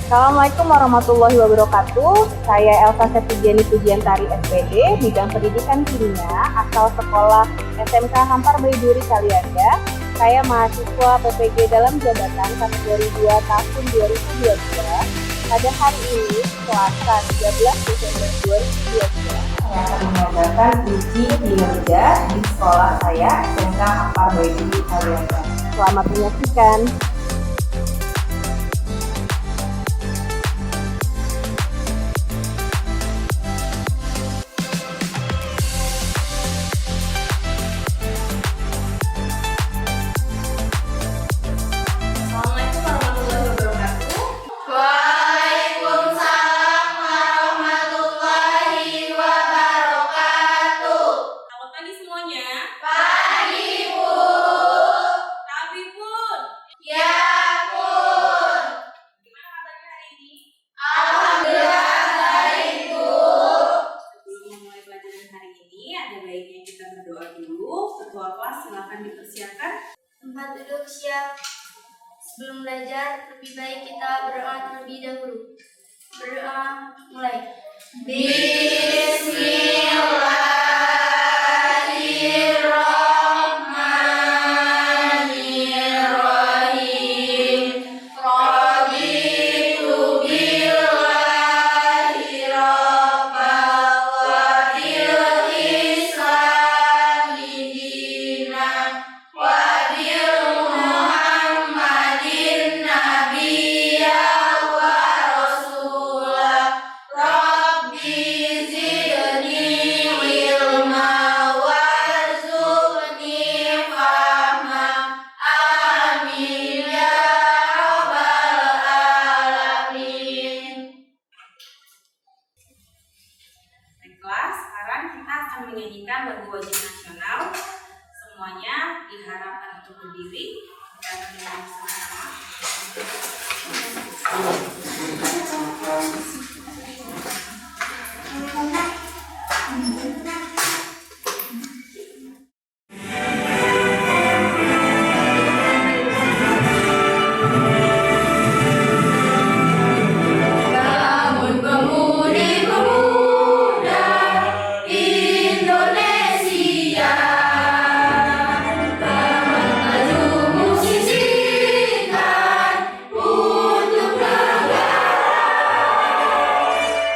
Assalamualaikum warahmatullahi wabarakatuh. Saya Elsa Septiani Pujiantari SPD, bidang pendidikan kimia, asal sekolah SMK Hampar Baiduri Kalianda. Saya mahasiswa PPG dalam jabatan kategori 2 tahun 2022. Pada hari ini, Selasa 13 Desember 2022, saya akan mengadakan uji kinerja di sekolah saya SMK Hampar Baiduri Kalianda. Selamat menyaksikan. Ketua kelas silakan dipersiapkan. Tempat duduk siap. Sebelum belajar, lebih baik kita berdoa terlebih dahulu. Berdoa mulai. Bismillahirrahmanirrahim. Raditu billahi rabbal wa bil islami dinan wa bil Muhammadin nabiyya wa rasulah. Rabbi zidni ilma warzuqni fahma. Amin ya rabbal alamin. Baiklah, sekarang kita akan menyanyikan lagu wajib nasional. Semuanya diharapkan untuk berdiri. Kita akan menyanyi bersama-sama. Bangun pemuda Indonesia, maju musisikan untuk negara.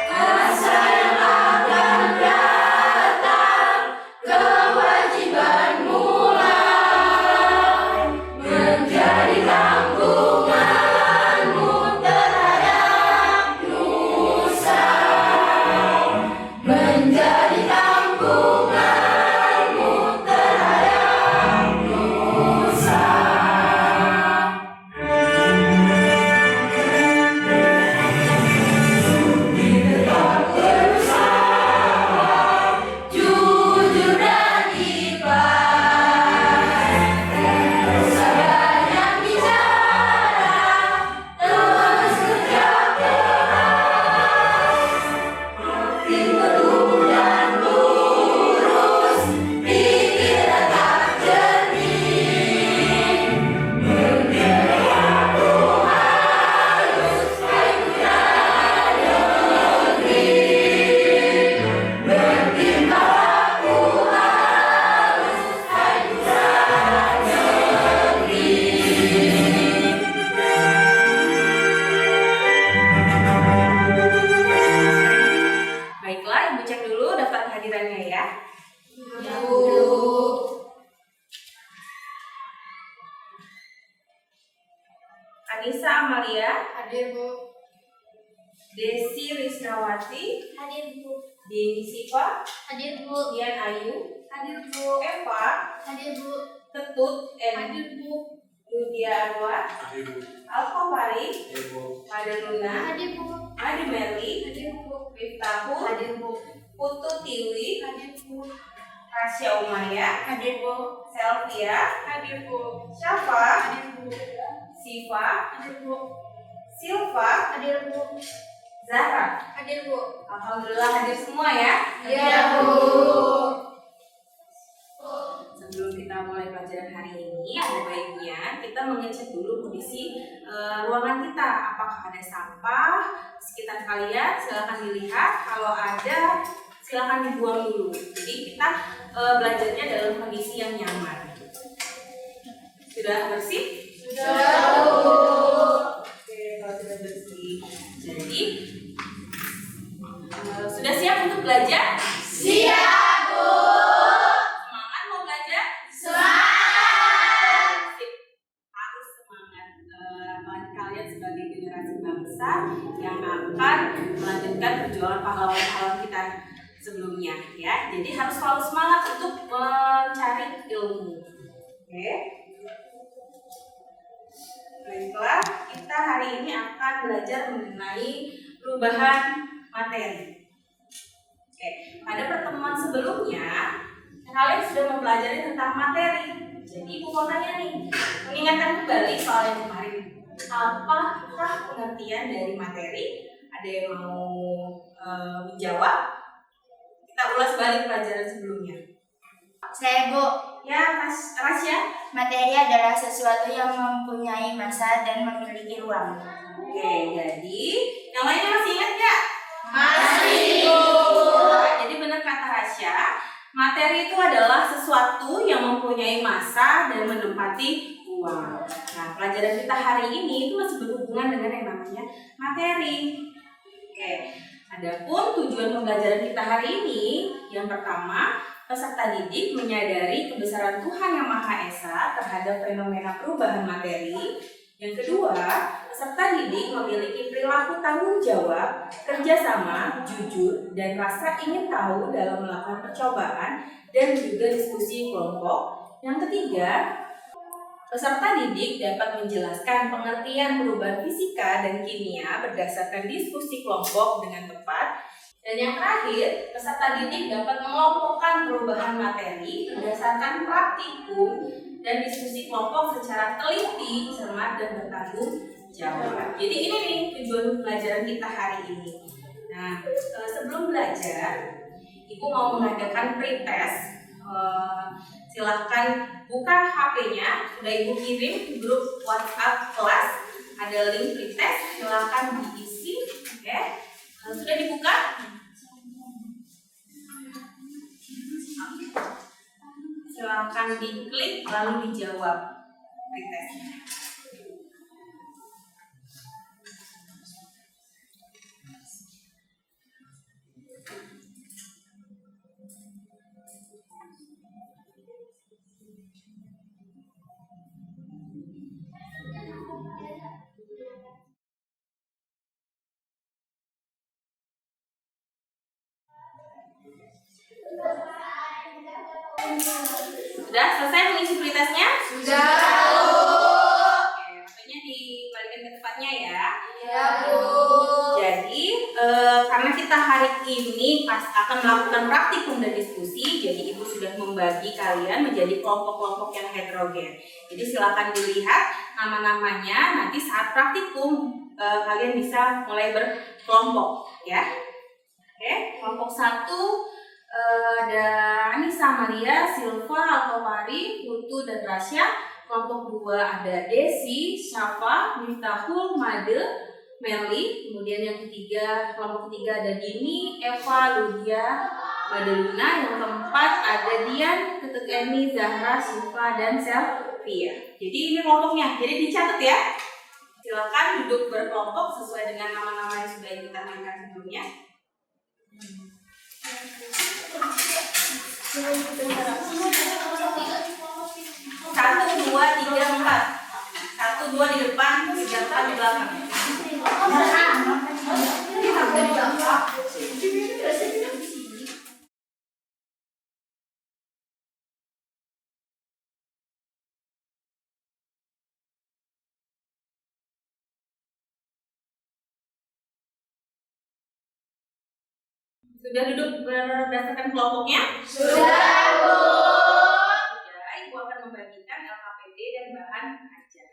Masa yang akan datang, kewajiban mulai menjadi tanggunganmu terhadap nusa. Menjadi tanggunganmu terhadap nusa. Tetap berusaha, jujur dan ikhlas. Sabar yang bicara, terus kerja keras. Hati teduh dan lurus, pikir tetap jernih. Membela Tuhan halus, hai putra negeri. Bertimba laku halus, hai putra negeri. Baiklah, Ibu cek dulu daftar kehadirannya ya. Anissa Amalia, Hadir Bu. Desi Risnawati, Hadir Bu. Deni Siva, Hadir Bu. Dian Ayu, Hadir Bu. Eva, Hadir Bu. Ketut, Hadir Bu. Lydia Anwar, Alfa Fari, Mada Luna, Hadir Bu. Adi Meli, Hadir Bu. Miftahul, Hadir Bu. Putu Tiwi, Hadir Bu. Rasya Umaya, Hadir Bu. Selvia, Hadir Bu. Syafa, Hadir Bu. Siva, Hadir Bu. Silva, Hadir Bu. Zahra. Hadir Bu. Alhamdulillah hadir semua ya. Iya Bu. Sebelum kita kita mulai pelajaran hari ini, ada baiknya kita mengecek dulu kondisi ruangan kita. Apakah ada sampah di sekitar kalian? Silakan dilihat. Kalau ada, silakan dibuang dulu. Jadi kita belajarnya dalam kondisi yang nyaman. Sudah bersih? Sudah. Oke, kalau sudah bersih. Jadi sudah siap untuk belajar? Siap, Bu. Semangat mau belajar? Semangat. Sip. Harus semangat. Apalagi kalian sebagai generasi bangsa yang akan melanjutkan perjuangan pahlawan-pahlawan kita sebelumnya, ya. Jadi harus selalu semangat untuk mencari ilmu. Oke. Baiklah, kita hari ini akan belajar mengenai perubahan materi. Oke, pada pertemuan sebelumnya kalian sudah mempelajari tentang materi. Jadi Ibu mau tanya nih, mengingatkan kembali soal yang kemarin. Apakah pengertian dari materi? Ada yang mau menjawab? Kita ulas balik pelajaran sebelumnya. Saya, Bu. Ya, Mas Rasya. Materi adalah sesuatu yang mempunyai massa dan memiliki ruang. Oke, jadi yang lainnya masih ingat nggak? Masih, Bu. Jadi benar kata Rasya, materi itu adalah sesuatu yang mempunyai massa dan menempati ruang. Nah, pelajaran kita hari ini itu masih berhubungan dengan yang namanya materi. Oke, adapun tujuan pembelajaran kita hari ini, yang pertama, peserta didik menyadari kebesaran Tuhan Yang Maha Esa terhadap fenomena perubahan materi. Yang kedua, peserta didik memiliki perilaku tanggung jawab, kerjasama, jujur, dan rasa ingin tahu dalam melakukan percobaan dan juga diskusi kelompok. Yang ketiga, peserta didik dapat menjelaskan pengertian perubahan fisika dan kimia berdasarkan diskusi kelompok dengan tepat. Dan yang terakhir, peserta didik dapat mengelompokkan perubahan materi berdasarkan praktikum dan diskusi kelompok secara teliti, cermat, dan bertanggung jawab. Jadi ini nih tujuan pelajaran kita hari ini. Nah, sebelum belajar, Ibu mau mengadakan pretest. Silahkan buka HP-nya, sudah Ibu kirim di grup WhatsApp kelas. Ada link pretest, silahkan diisi. Oke, sudah dibuka? Silahkan diklik lalu dijawab pretestnya. Sudah selesai mengisi pretestnya? Sudah. Oke, waktunya dibalikin ke tempatnya ya. Ya, Bu. Jadi karena kita hari ini akan melakukan praktikum dan diskusi, jadi Ibu sudah membagi kalian menjadi kelompok-kelompok yang heterogen. Jadi silakan dilihat nama-namanya, nanti saat praktikum kalian bisa mulai berkelompok ya. Oke, kelompok 1 ada Anissa, Maria, Silva, Altovary, Putu, dan Rasya. Kelompok 2 ada Desi, Syafa, Miftahul, Made, Merli. Kemudian yang ketiga, kelompok ketiga ada Dini, Eva, Ludia, Madeluna. Yang keempat ada Dian, Ketut Emi, Zahra, Syifa, dan Selvia. Jadi ini kelompoknya, jadi dicatat ya. Silakan duduk berkelompok sesuai dengan nama-nama yang sudah kita mainkan sebelumnya. 1, 2, 3, 4. 1, 2 di depan, 3, 4 di belakang. Sudah duduk berdasarkan kelompoknya? Sudah, Bu. Sudah, Ibu akan membagikan LKPD dan bahan ajar.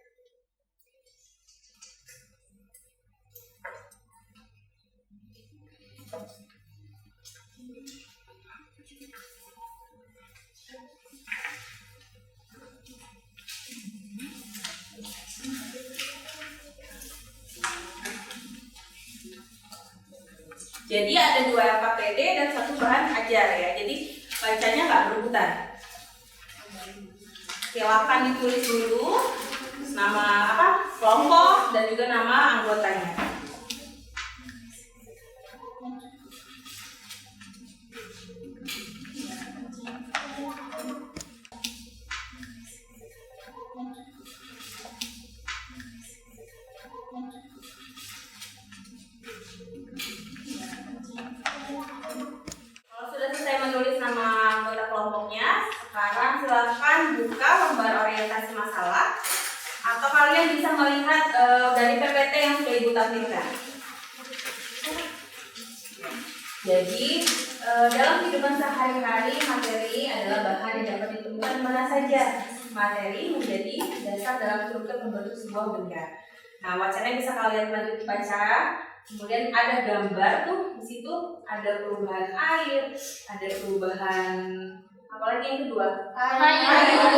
Jadi ada 2 LKPD dan 1 bahan ajar ya. Jadi bacanya nggak berebutan. Silakan ditulis dulu nama kelompok dan juga nama anggotanya. Kalau sudah selesai menulis nama anggota kelompoknya, sekarang silakan buka lembar orientasi masalah atau kalian bisa melihat dari PPT yang sudah Ibu tampilkan. Jadi dalam kehidupan sehari-hari materi adalah bahan yang dapat ditemukan di mana saja. Materi menjadi dasar dalam struktur membentuk sebuah benda. Nah, wacananya bisa kalian lanjut baca. Kemudian ada gambar tuh, di situ ada perubahan air, ada perubahan apalagi yang kedua? Kayu.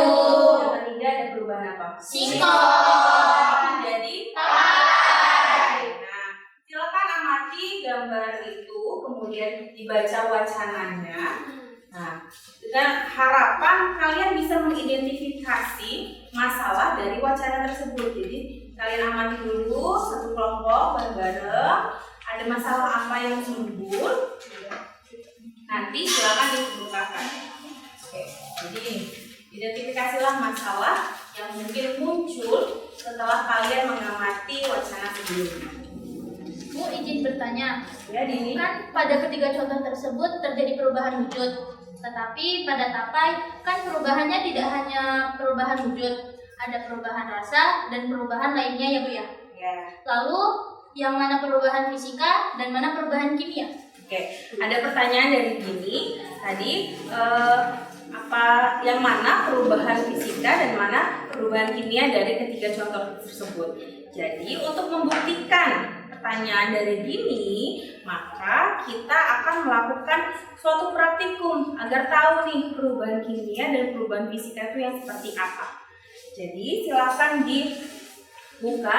Yang ketiga ada perubahan apa? Singkong. Jadi Tai. Nah, silakan amati gambar itu, kemudian dibaca wacananya. Nah, dengan harapan kalian bisa mengidentifikasi masalah dari wacana tersebut. Jadi kalian amati dulu satu kelompok bareng-bareng, ada masalah apa yang timbul. Nanti silakan dikemukakan. Oke, jadi identifikasilah masalah yang mungkin muncul setelah kalian mengamati wacana sebelumnya. Bu, izin bertanya. Ya, Dini. Kan pada ketiga contoh tersebut terjadi perubahan wujud. Tetapi pada tapai kan perubahannya tidak hanya perubahan wujud, ada perubahan rasa dan perubahan lainnya ya Bu ya. Ya. Lalu yang mana perubahan fisika dan mana perubahan kimia? Oke, ada pertanyaan dari Dini tadi, yang mana perubahan fisika dan mana perubahan kimia dari ketiga contoh tersebut. Jadi untuk membuktikan pertanyaan dari Dini, maka kita akan melakukan suatu praktikum agar tahu nih perubahan kimia dan perubahan fisika itu yang seperti apa. Jadi silakan dibuka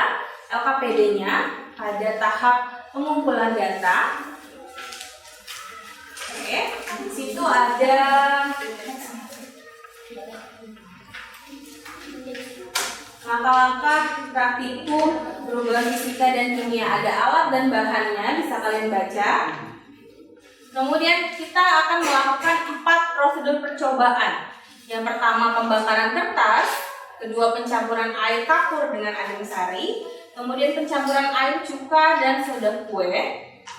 LKPD-nya pada tahap pengumpulan data. Oke, di situ ada langkah-langkah praktikum perubahan fisika dan kimia. Ada alat dan bahannya, bisa kalian baca. Kemudian kita akan melakukan 4 prosedur percobaan. Yang pertama pembakaran kertas, kedua pencampuran air kapur dengan adem sari, kemudian pencampuran air cuka dan soda kue,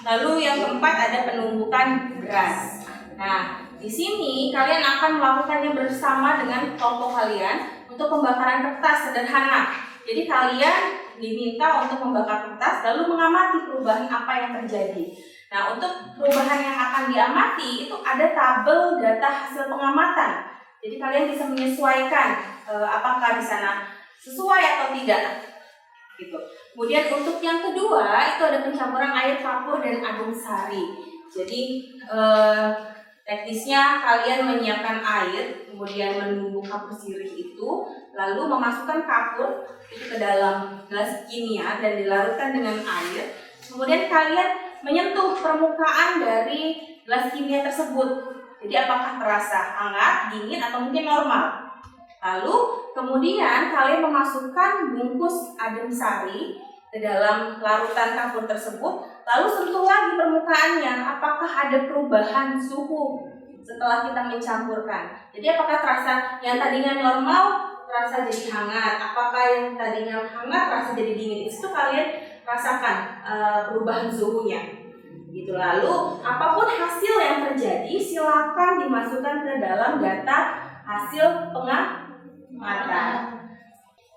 lalu yang keempat ada penumbukan beras. Nah, di sini kalian akan melakukannya bersama dengan kelompok kalian untuk pembakaran kertas sederhana. Jadi kalian diminta untuk membakar kertas lalu mengamati perubahan apa yang terjadi. Nah, untuk perubahan yang akan diamati itu ada tabel data hasil pengamatan. Jadi kalian bisa menyesuaikan apakah di sana sesuai atau tidak. Gitu. Kemudian untuk yang kedua itu ada pencampuran air kapur dan adem sari. Jadi teknisnya kalian menyiapkan air, kemudian menunggu kapur sirih itu, lalu memasukkan kapur itu ke dalam gelas kimia dan dilarutkan dengan air. Kemudian kalian menyentuh permukaan dari gelas kimia tersebut. Jadi apakah terasa hangat, dingin, atau mungkin normal. Lalu kemudian kalian memasukkan bungkus adem sari ke dalam larutan kapur tersebut, lalu sentuh lagi permukaannya, apakah ada perubahan suhu setelah kita mencampurkan. Jadi apakah terasa yang tadinya normal terasa jadi hangat, apakah yang tadinya hangat terasa jadi dingin. Itu kalian rasakan perubahan suhunya. Gitu. Lalu apapun hasil yang terjadi silakan dimasukkan ke dalam data hasil pengamatan.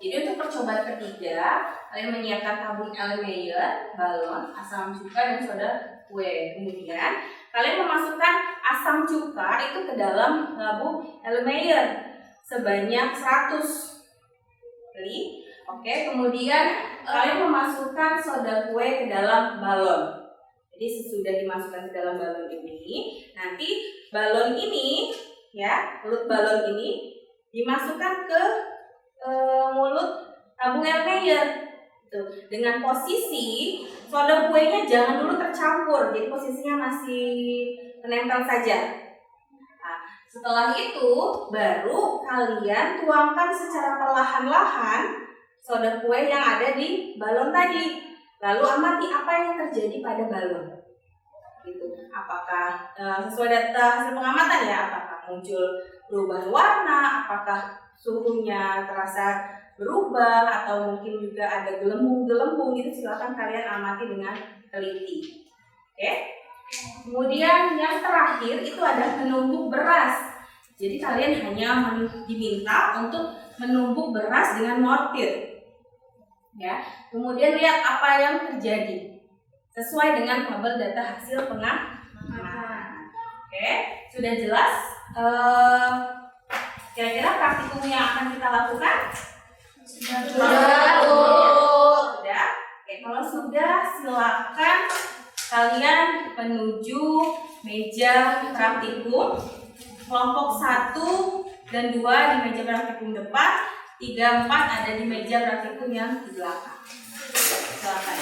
Jadi untuk percobaan ketiga, kalian menyiapkan tabung Erlenmeyer, balon, asam cuka dan soda kue. Kemudian kalian memasukkan asam cuka itu ke dalam tabung Erlenmeyer sebanyak 100 ml. Oke, kemudian kalian memasukkan soda kue ke dalam balon. Jadi sesudah dimasukkan ke dalam balon ini, nanti balon ini, ya, mulut balon ini dimasukkan ke mulut tabung Erlenmeyer. Tuh, dengan posisi soda kuenya jangan dulu tercampur, jadi posisinya masih menempel saja. Nah, setelah itu baru kalian tuangkan secara perlahan-lahan soda kue yang ada di balon tadi. Lalu amati apa yang terjadi pada balon. Gitu. Apakah sesuai data hasil pengamatan ya, apakah muncul perubahan warna, apakah suhunya terasa berubah, atau mungkin juga ada gelembung-gelembung, itu silakan kalian amati dengan teliti. Oke? Kemudian yang terakhir itu adalah menumbuk beras. Jadi kalian hanya diminta untuk menumbuk beras dengan mortir. Ya. Kemudian lihat apa yang terjadi sesuai dengan tabel data hasil pengamatan. Oke, sudah jelas? Kira-kira praktikum yang akan kita lakukan? Sudah. Oke, kalau sudah silakan kalian menuju meja praktikum. Kelompok 1 dan 2 di meja praktikum depan, 3, 4 ada di meja praktikum yang di belakang. Silakan.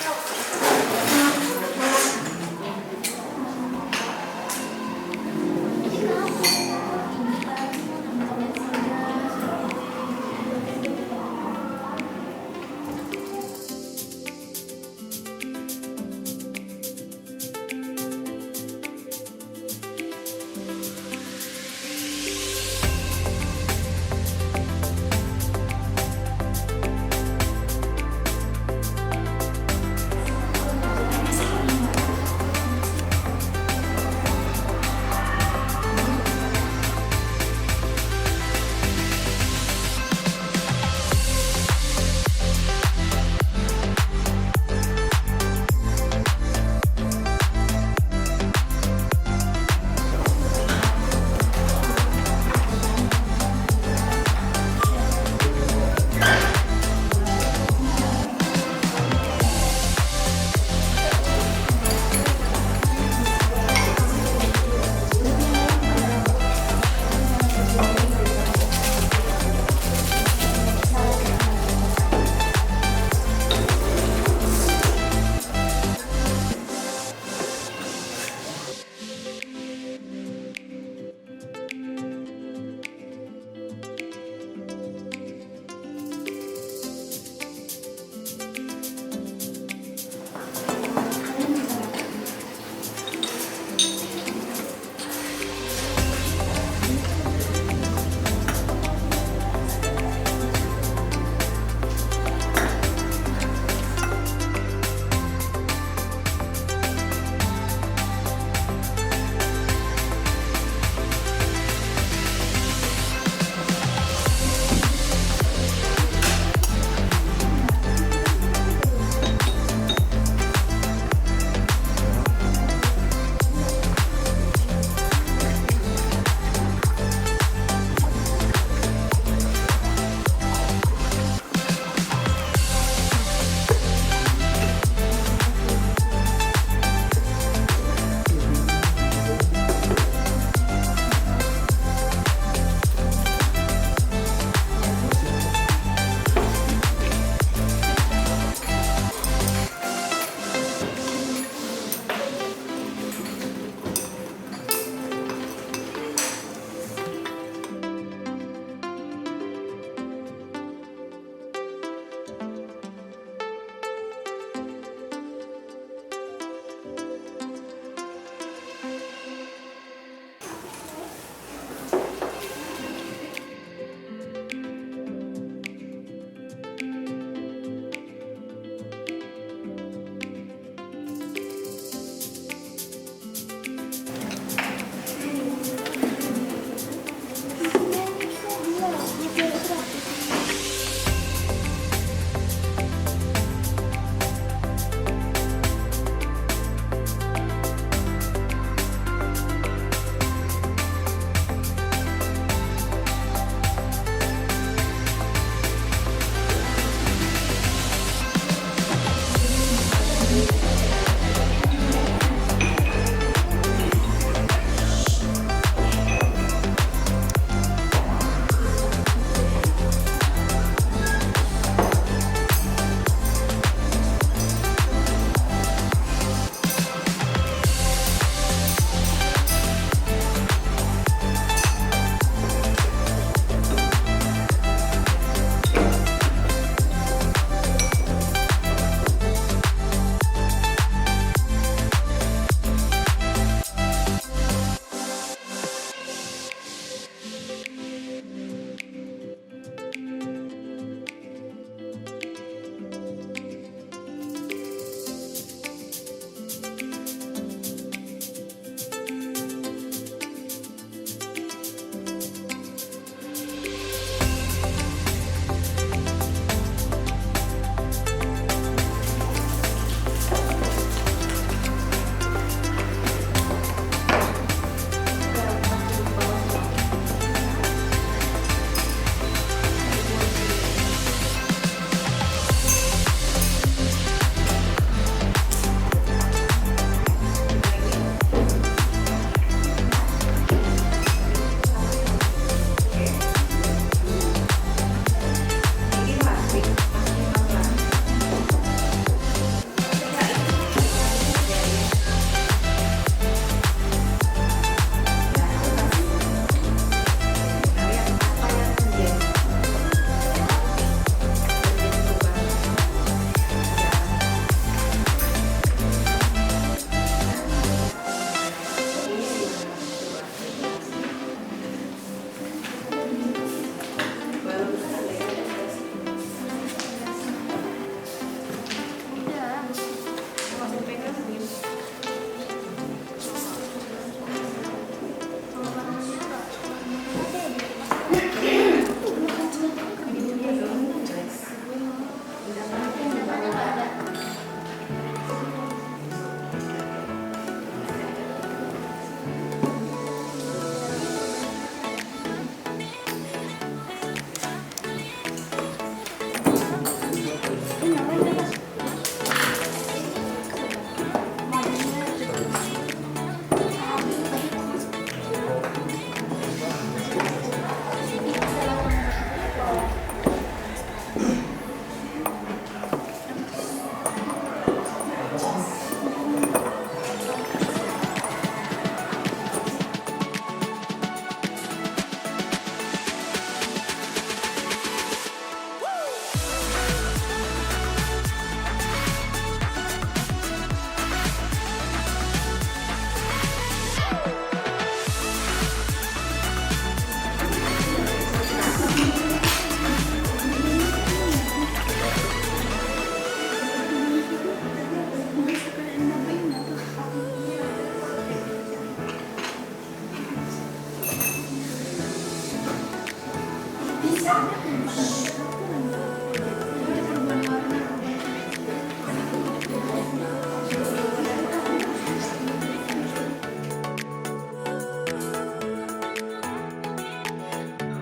Namanya nggak ada.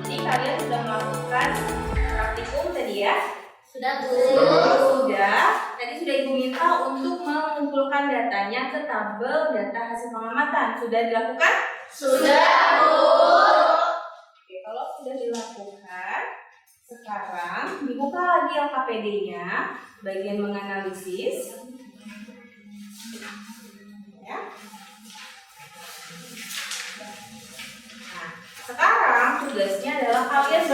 Jadi kalian sudah melakukan praktikum tadi ya? Sudah, Bu. Sudah. Tadi sudah Ibu minta untuk mengumpulkan datanya ke tabel data hasil pengamatan. Sudah dilakukan? Sudah, Bu. Oke, kalau sudah dilakukan, sekarang dibuka lagi LKPD-nya, bagian menganalisis. Ya. Nah, sekarang tugasnya adalah kalian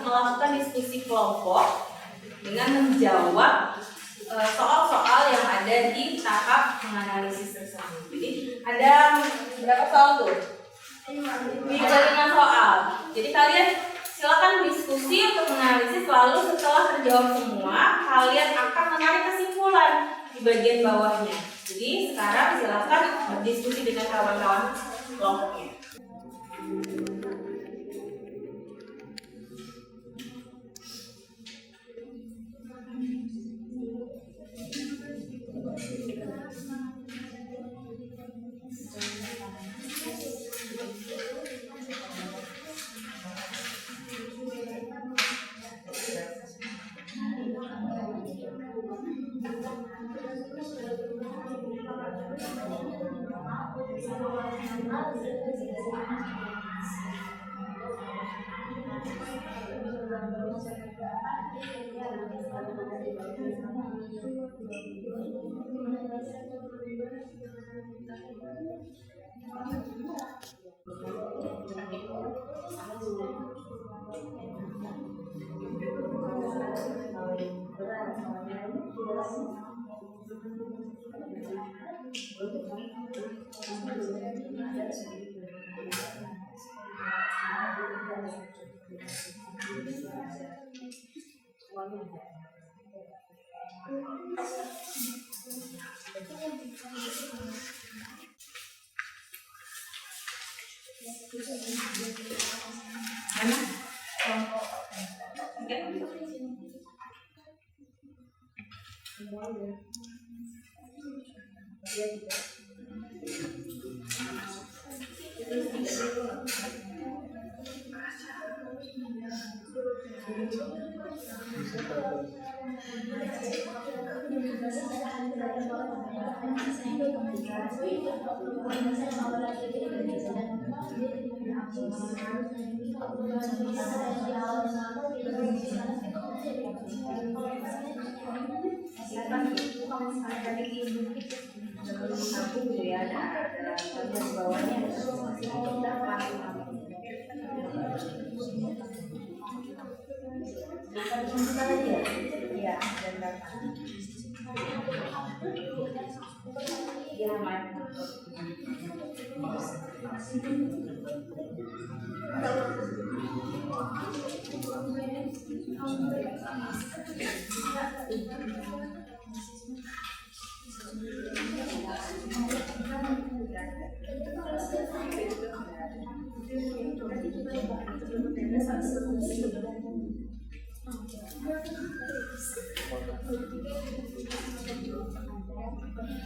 melakukan diskusi kelompok dengan menjawab soal-soal yang ada di tahap menganalisis tersebut. Jadi ada berapa soal tuh? 5 soal. Jadi kalian silakan diskusi untuk menganalisis, lalu setelah terjawab semua, kalian akan menarik kesimpulan di bagian bawahnya. Jadi sekarang silakan berdiskusi dengan kawan-kawan kelompoknya.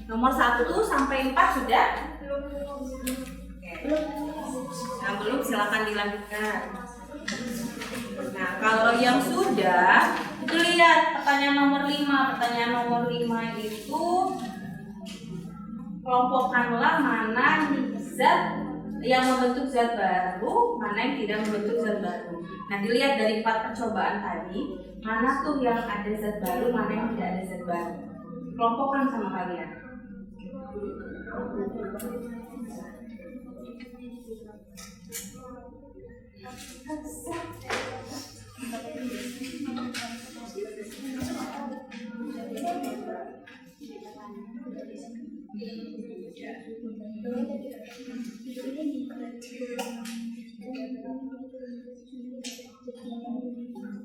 Nomor 1 sampai 4 sudah? Oke. Nah, belum, silakan dilanjutkan. Nah, kalau yang sudah, itu lihat pertanyaan nomor 5. Pertanyaan nomor 5 itu kelompokkanlah mana zat yang membentuk zat baru, mana yang tidak membentuk zat baru. Nah, dilihat dari 4 percobaan tadi, mana tuh yang ada zat baru, mana yang tidak ada zat baru. Kelompokkan sama kalian.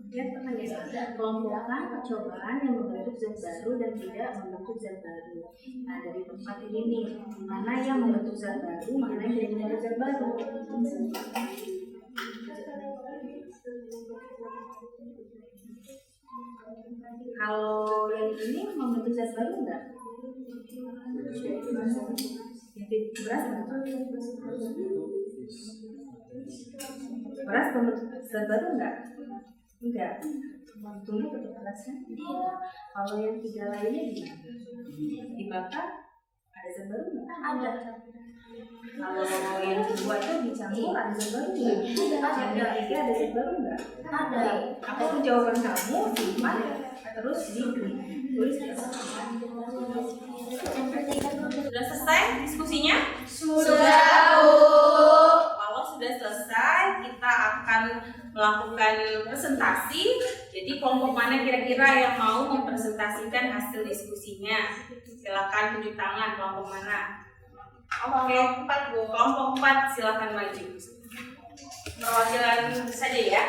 Lihat pertanyaan, kelompokkan percobaan yang membentuk zat baru dan tidak membentuk zat baru. Nah, dari tempat ini nih, mana yang membentuk zat baru, mana yang tidak membentuk zat baru. Kalau yang ini membentuk zat baru enggak? Beras enggak? Beras membentuk zat baru enggak? Enggak. Tunggu tetap berasnya. Kalau yang 3 lainnya gimana? Dibakar ada zat baru enggak? Ada. Kalau yang kedua itu dicampur ada zat baru enggak? Yang ketiga ada zat baru enggak? Ada. Apa jawaban kamu? Simpan terus ditulis di atas. Sudah selesai diskusinya? Sudah, Bu. Kalau sudah selesai, kita akan melakukan presentasi. Jadi kelompok mana kira-kira yang mau mempresentasikan hasil diskusinya? Silakan tunjuk tangan, kelompok mana? Oke, 4 Bu. Kelompok 4 silakan maju. Perwakilan saja ya.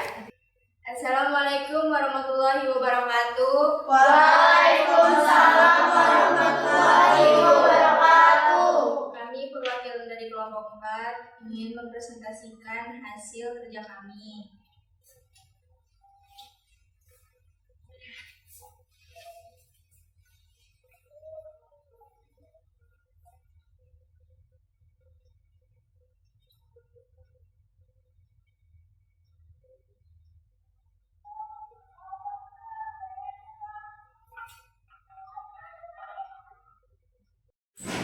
Assalamualaikum warahmatullahi wabarakatuh. Waalaikumsalam warahmatullahi wabarakatuh. Kami perwakilan dari kelompok 4 ingin mempresentasikan hasil kerja kami.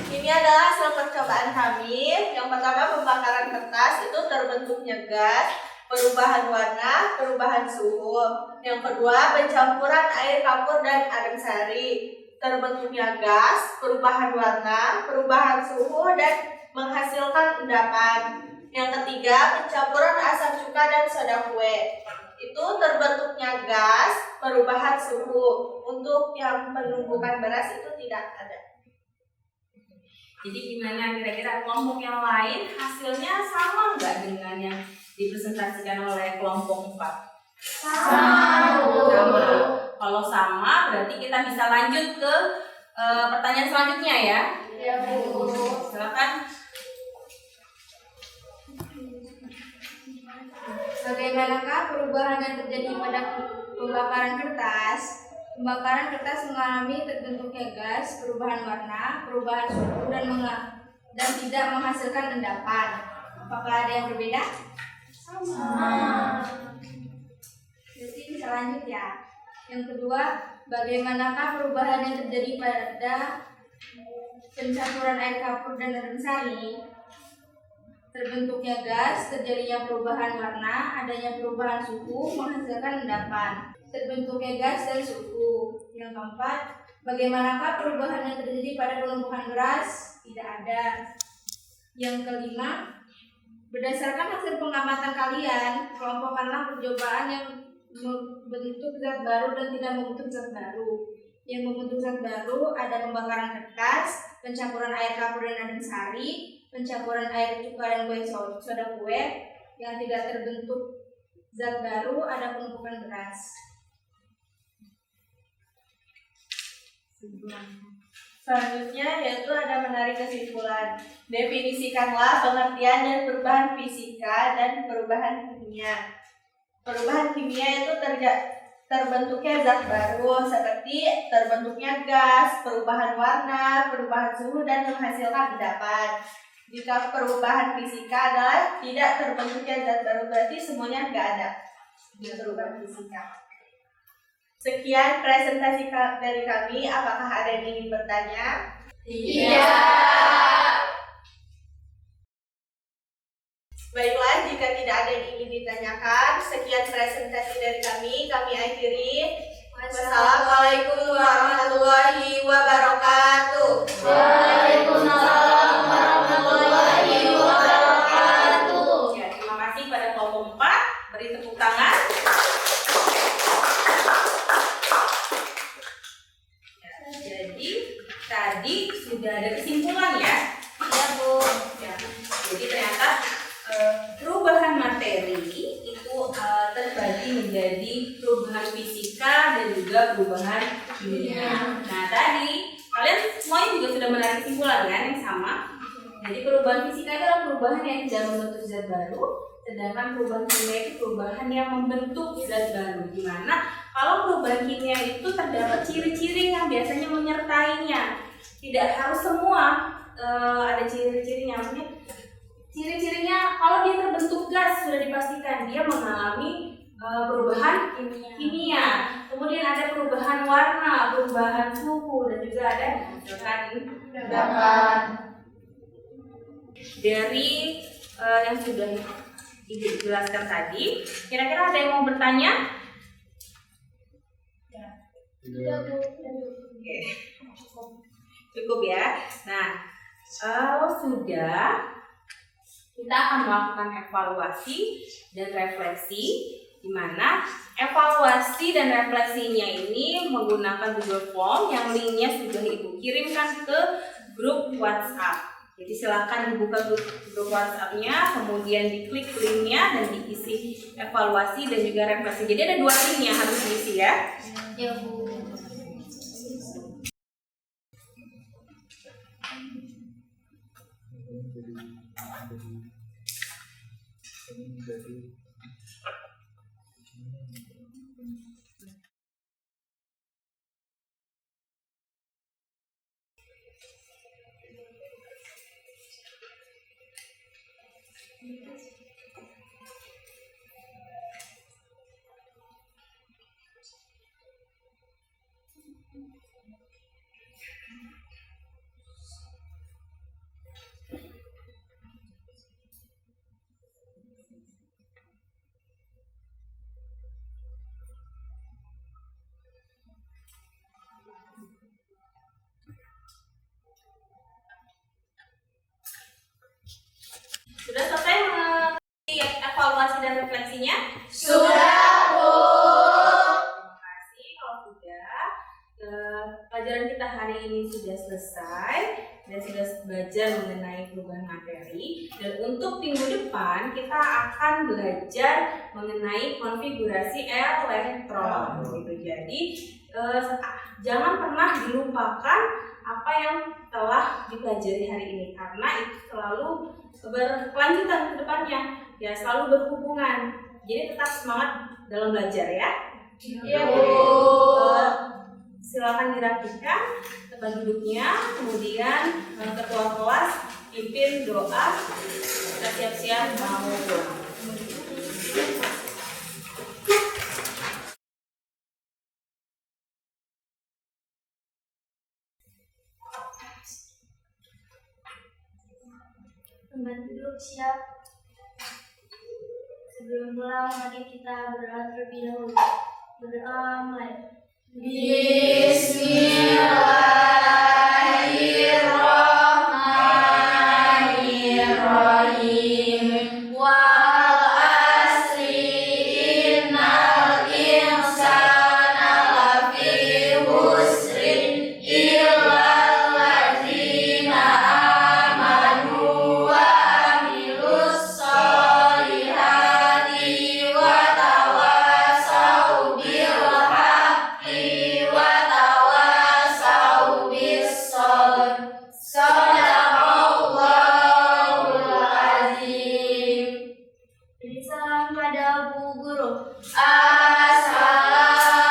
Ini adalah hasil percobaan kami. Yang pertama, pembakaran kertas itu terbentuknya gas, perubahan warna, perubahan suhu. Yang kedua, pencampuran air kapur dan adem sari, terbentuknya gas, perubahan warna, perubahan suhu, dan menghasilkan endapan. Yang ketiga, pencampuran asam cuka dan soda kue, itu terbentuknya gas, perubahan suhu. Untuk yang penumbukan beras itu tidak ada. Jadi gimana kira-kira kelompok yang lain hasilnya sama nggak dengan yang dipresentasikan oleh kelompok 4? Sama. Kalau sama berarti kita bisa lanjut ke pertanyaan selanjutnya ya. Ya, Bu. Silakan. Bagaimanakah perubahan yang terjadi pada pembakaran kertas? Pembakaran kertas mengalami terbentuknya gas, perubahan warna, perubahan suhu, dan tidak menghasilkan endapan. Apakah ada yang berbeda? Sama. Jadi bisa lanjut ya. Yang kedua, bagaimanakah perubahan yang terjadi pada pencampuran air kapur dan adem sari? Terbentuknya gas, terjadinya perubahan warna, adanya perubahan suhu, menghasilkan endapan. Terbentuknya gas dan suhu. Yang keempat, bagaimanakah perubahan yang terjadi pada penumbuhan beras? Tidak ada. Yang kelima, berdasarkan hasil pengamatan kalian, kelompokkanlah percobaan yang membentuk zat baru dan tidak membentuk zat baru. Yang membentuk zat baru ada pembakaran kertas, pencampuran air kapur dan adem sari, pencampuran air cuka dan kue soda kue. Yang tidak terbentuk zat baru ada penumpukan beras. Selanjutnya yaitu ada menarik kesimpulan. Definisikanlah pengertian dan perubahan fisika dan perubahan kimia. Perubahan kimia itu terbentuknya zat baru seperti terbentuknya gas, perubahan warna, perubahan suhu, dan menghasilkan endapan. Jika perubahan fisika adalah tidak terbentuknya zat baru, berarti semuanya nggak ada perubahan fisika. Sekian presentasi dari kami. Apakah ada yang ingin bertanya? Iya. Baiklah, jika tidak ada yang ingin ditanyakan, sekian presentasi dari kami akhiri. Wassalamualaikum warahmatullahi wabarakatuh. Waalaikumsalam warahmatullahi wabarakatuh. Ya, terima kasih pada kelompok 4. Beri tepuk tangan. Ya, jadi tadi sudah ada kesimpulan ya. Iya, Bu. Ya, jadi ternyata perubahan materi itu terbagi menjadi perubahan fisika dan juga perubahan kimia. Nah, tadi kalian semuanya juga sudah menarik kesimpulan kan yang sama. Jadi perubahan fisika itu adalah perubahan yang tidak membentuk zat baru, sedangkan perubahan kimia itu perubahan yang membentuk zat baru. Dimana kalau perubahan kimia itu terdapat ciri-ciri yang biasanya menyertainya. Tidak harus semua ada ciri-cirinya, maksudnya ciri-cirinya kalau dia terbentuk gas sudah dipastikan dia mengalami perubahan kimia. Kemudian ada perubahan warna, perubahan suhu, dan juga ada endapan. Dari yang sudah dijelaskan tadi, kira-kira ada yang mau bertanya? Oke, cukup ya. Nah, kalau sudah, kita akan melakukan evaluasi dan refleksi, di mana evaluasi dan refleksinya ini menggunakan Google Form yang linknya sudah Ibu kirimkan ke grup WhatsApp. Jadi silakan dibuka grup WhatsApp-nya, kemudian diklik linknya dan diisi evaluasi dan juga refleksi. Jadi ada 2 link yang harus diisi ya. Ya, Bu. Sudah selesai evaluasi dan refleksinya? Sudah, Bu. Terima kasih kalau sudah. Pelajaran kita hari ini sudah selesai dan sudah belajar mengenai perubahan materi. Dan untuk minggu depan kita akan belajar mengenai konfigurasi elektron. Gitu. Jadi jangan pernah dilupakan apa yang telah dipelajari hari ini, karena itu selalu berkelanjutan ke depannya, ya selalu berhubungan. Jadi tetap semangat dalam belajar ya. Iya, Bu. Silakan dirapikan tempat duduknya, kemudian ketua kelas pimpin doa, kita siap-siap mau pulang. Tempat duduk siap. Sebelum pulang, mari kita berdoa terlebih dahulu. Berdoa mulai. Bismillahirrahmanirrahim. Wal asri innal insana lafi khusrin illal ladzina amanu wa amilus solihati wa tawasau bil haqqi wa tawasau bis sabr. Sadaqallahul azim. Beri salam pada Bu Guru. Assalamualaikum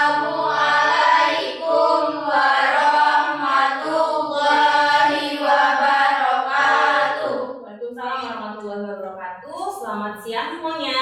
siang semuanya.